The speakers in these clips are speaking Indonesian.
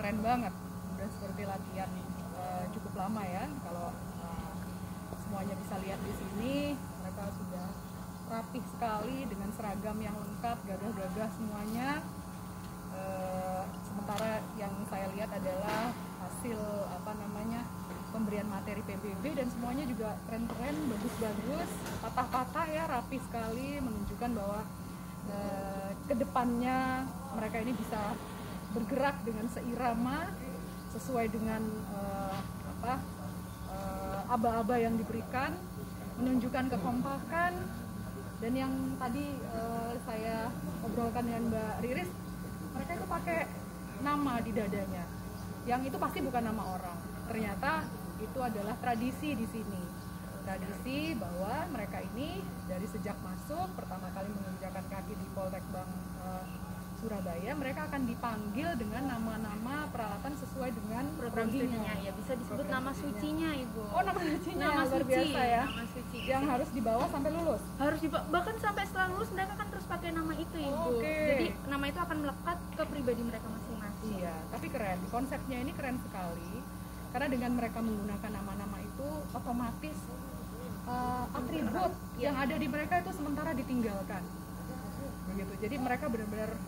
keren banget, udah seperti latihan cukup lama ya. Kalau semuanya bisa lihat di sini, mereka sudah rapih sekali dengan seragam yang lengkap, gagah-gagah semuanya. Sementara yang saya lihat adalah hasil pemberian materi PBB, dan semuanya juga keren-keren, bagus-bagus, patah-patah ya, rapi sekali, menunjukkan bahwa kedepannya mereka ini bisa bergerak dengan seirama sesuai dengan aba-aba yang diberikan, menunjukkan kekompakan. Dan yang tadi saya obrolkan dengan Mbak Riris, mereka itu pakai nama di dadanya, yang itu pasti bukan nama orang. Ternyata itu adalah tradisi di sini, tradisi bahwa mereka ini dari sejak masuk pertama kali menginjakan kaki di Poltek Bank Surabaya, mereka akan dipanggil dengan nama-nama peralatan sesuai dengan prodinya. Ya bisa disebut nama sucinya, Ibu. Oh, nama sucinya, nama luar suci, biasa ya. Nama suci yang harus dibawa sampai lulus. Harus bahkan sampai setelah lulus mereka kan terus pakai nama itu, Ibu. Jadi nama itu akan melekat ke pribadi mereka masing-masing. Iya, tapi keren. Konsepnya ini keren sekali. Karena dengan mereka menggunakan nama-nama itu, otomatis atribut yang ada di mereka itu sementara ditinggalkan. Begitu. Jadi mereka benar-benar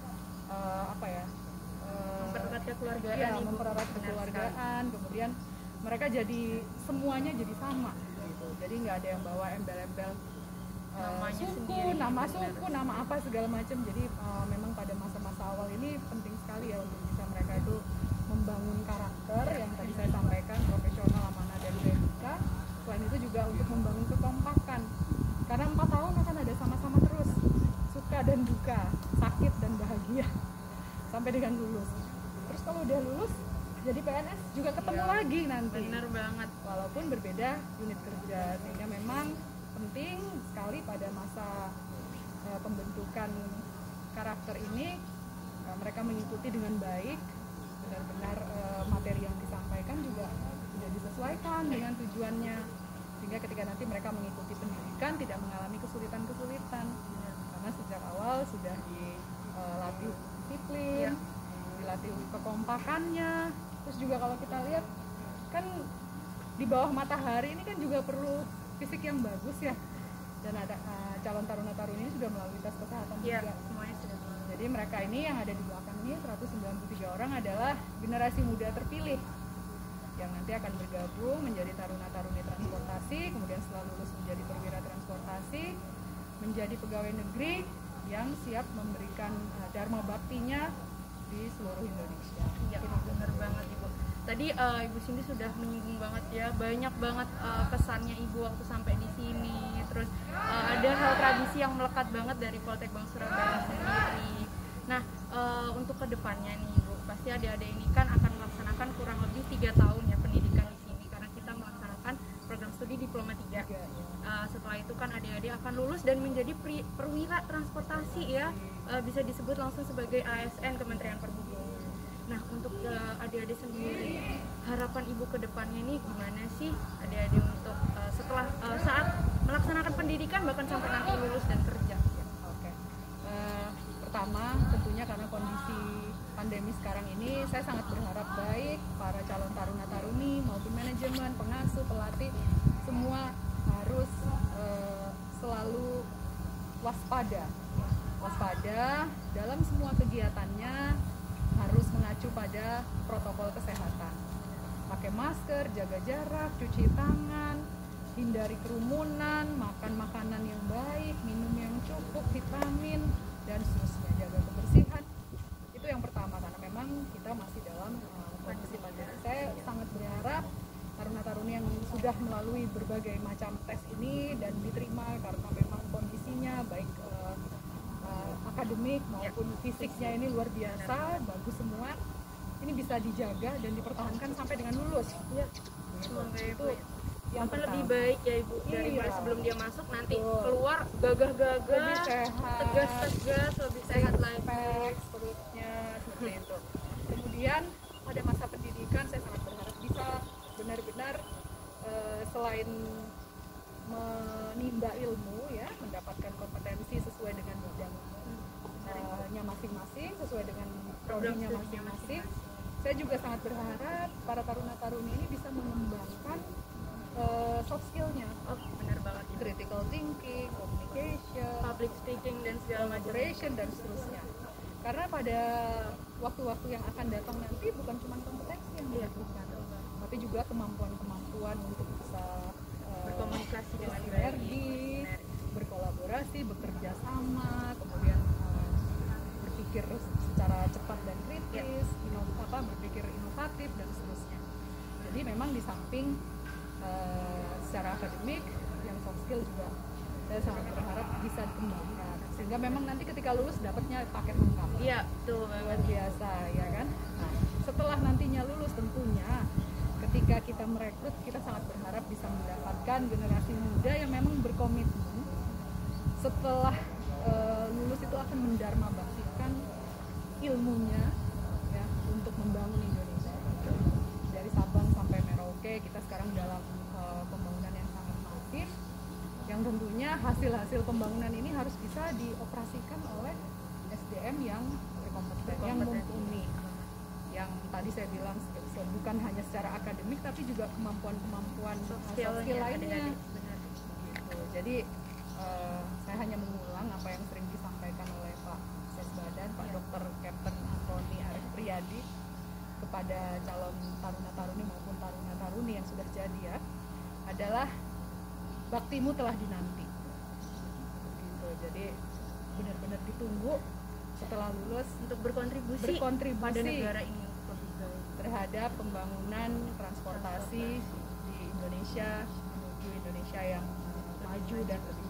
mempererat kekeluargaan, ya, mempererat kekeluargaan. Kemudian mereka jadi semuanya jadi sama gitu. Jadi nggak ada yang bawa embel-embel nama suku, nama apa segala macam. Jadi memang pada masa-masa awal ini penting sekali ya untuk bisa mereka itu membangun karakter yang tadi saya sampaikan, profesional, amanah, dan etika. Selain itu juga untuk membangun kekompakan, karena 4 tahun akan ada sama-sama terus, suka dan duka, sakit dan bahagia, sampai dengan lulus. Terus kalau udah lulus jadi PNS juga ketemu lagi nanti. Bener banget. Walaupun berbeda unit kerja, sehingga memang penting sekali pada masa pembentukan karakter ini mereka mengikuti dengan baik, benar-benar materi yang disampaikan juga sudah disesuaikan dengan tujuannya, sehingga ketika nanti mereka mengikuti pendidikan tidak mengalami kesulitan-kesulitan, karena sejak awal sudah dilatih disiplin, dilatih kekompakannya. Terus juga kalau kita lihat kan di bawah matahari ini kan juga perlu fisik yang bagus ya, dan ada calon taruna-taruni ini sudah melalui tes kesehatan juga. Semuanya sudah. Jadi mereka ini yang ada di belakang ini 193 orang adalah generasi muda terpilih yang nanti akan bergabung menjadi taruna-taruni transportasi, kemudian setelah lulus menjadi perwira transportasi, menjadi pegawai negeri yang siap memberikan dharma baktinya di seluruh Indonesia. Iya, benar banget, Ibu. Tadi Ibu Cindy sudah menyinggung banget ya, banyak banget kesannya Ibu waktu sampai di sini. Terus ada hal tradisi yang melekat banget dari Poltek Bank Surabaya sendiri. Nah, untuk kedepannya nih Ibu, pasti adik-adik ini kan akan melaksanakan kurang lebih 3 tahun ya pendidikan di sini, karena kita melaksanakan program studi diploma 3. Setelah itu kan adik-adik akan lulus dan menjadi perwira transportasi ya, bisa disebut langsung sebagai ASN Kementerian Perhubungan. Nah, untuk adik-adik sendiri, harapan Ibu ke depannya ini gimana sih adik-adik untuk setelah saat melaksanakan pendidikan bahkan sampai nanti lulus dan kerja? Oke. Pertama, tentunya karena kondisi pandemi sekarang ini, saya sangat berharap baik para calon taruna-taruni maupun manajemen, pengasuh, pelatih, semua harus selalu waspada dalam semua kegiatannya, harus mengacu pada protokol kesehatan, pakai masker, jaga jarak, cuci tangan, hindari kerumunan, makan makanan yang baik, minum yang cukup, vitamin, dan seterusnya, jaga kebersihan. Itu yang pertama, karena memang kita masih dalam kondisi pandemi. Saya sangat berharap taruna-taruni yang sudah melalui berbagai macam tes ini dan diterima karena memang kondisinya baik akademik maupun fisiknya ini luar biasa, bagus semua, ini bisa dijaga dan dipertahankan sampai dengan lulus. Semoga itu yang lebih baik ya Ibu daripada sebelum dia masuk, nanti keluar gagah-gagah, lebih sehat, tegas-tegas, lebih sehat lagi perutnya, seperti itu. Kemudian pada masa pendidikan saya sangat berharap bisa benar-benar selain menimba ilmu ya, mendapatkan kompetensi sesuai dengan bidangnya masing-masing, sesuai dengan prodinya masing-masing, saya juga sangat berharap para taruna-taruni ini bisa mengembangkan soft skill-nya. Oh, benar banget. Critical thinking, communication, Public speaking dan segala macam. collaboration dan seterusnya. Karena pada waktu-waktu yang akan datang nanti bukan cuma kompetensi yang dibutuhkan, tapi juga kemampuan-kemampuan untuk bisa Berkomunikasi dengan sinergi, berkolaborasi, bekerja sama, kemudian berpikir secara cepat dan kritis, berpikir inovatif dan seterusnya. Jadi memang di samping secara akademik, yang soft skill juga saya sangat berharap bisa dikembangkan, sehingga memang nanti ketika lulus dapatnya paket lengkap. Iya, betul Luar banget. biasa, ya kan? Nah, setelah nantinya lulus tentunya ketika kita merekrut, kita sangat berharap bisa mendapatkan generasi muda yang memang berkomitmen setelah lulus itu akan mendharma baktikan ilmunya ya untuk membangun Indonesia. Dari Sabang sampai Merauke kita sekarang dalam pembangunan yang sangat masif, yang tentunya hasil-hasil pembangunan ini harus bisa dioperasikan oleh SDM yang berkompeten, yang mumpuni, yang tadi saya bilang bukan hanya secara akademik tapi juga kemampuan-kemampuan soft skill lainnya. Gitu. Jadi saya hanya mengulang apa yang sering disampaikan oleh Pak Sesbadan, Pak Dr. Kapten Antoni Arif Priyadi kepada calon taruna-taruni maupun taruna-taruni yang sudah jadi ya, adalah baktimu telah dinanti. Gitu. Jadi benar-benar ditunggu setelah lulus Untuk berkontribusi pada negara ini terhadap pembangunan transportasi di Indonesia menuju Indonesia yang maju dan lebih